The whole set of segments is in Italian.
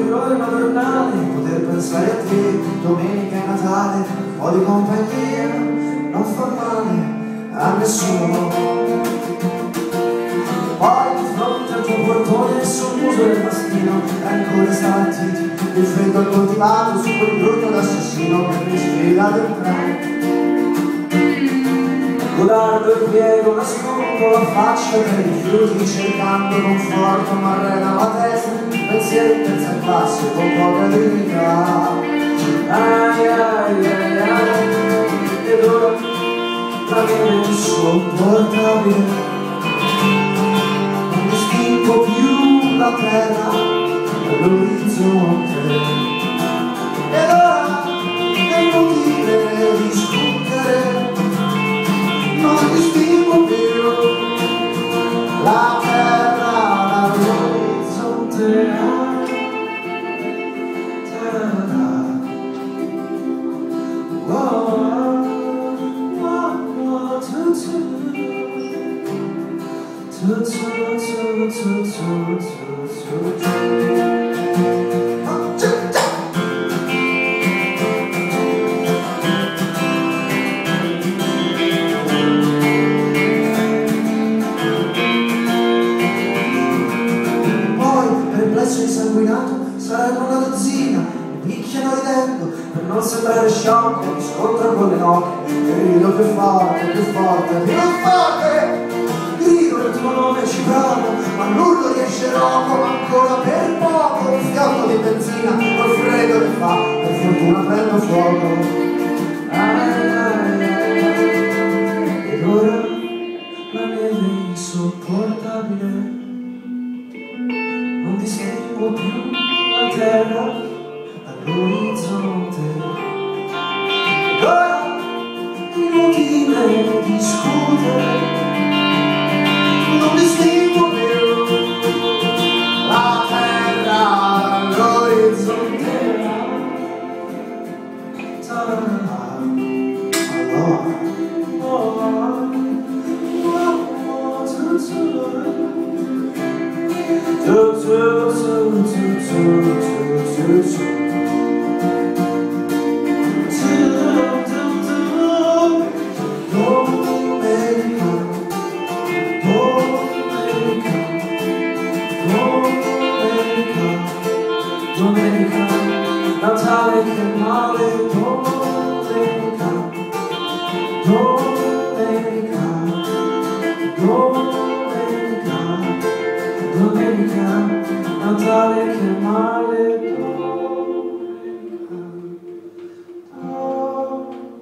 l'eroe madornale, poter pensare a te, domenica e Natale, un po' di compagnia non fa male a nessuno. Poi di fronte al tuo portone sul muso del mastino ancora stamattina il freddo al coltivato su quel grugno d'assassino che mi sfida ad entrare. Codardo e piego nascondo la faccia per i rifiuti cercando conforto ma arreda la testa pensieri in terza classe con poca dignità. Ai ai ai ai ed ora la mia è insopportabile, non distingo più la terra dall'orizzonte ed ora è inutile discutere. Non distingo più la terra dall'orizzonte. Insanguinato saranno una dozzina, mi picchiano ridendo per non sembrare sciocco, mi scontro con le nocche e grido più forte, più forte, più forte, grido il tuo nome ci provo, ma nulla riesce roco, ma ancora per poco un fiocco di benzina col freddo che fa, per fortuna prendo fuoco. Ai, ai, ai, ed ora la neve è insopportabile, non distingo più la terra dall'orizzonte ed ora inutile discutere, non distingo più la terra dall'orizzonte. Domenica, Natale che male, domenica, domenica, domenica, domenica, Natale che male, domenica,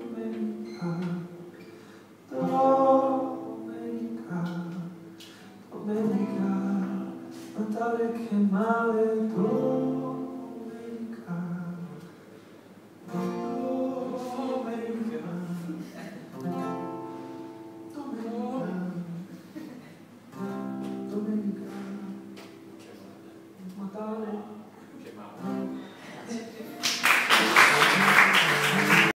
domenica, domenica, domenica, Natale che male, domenica.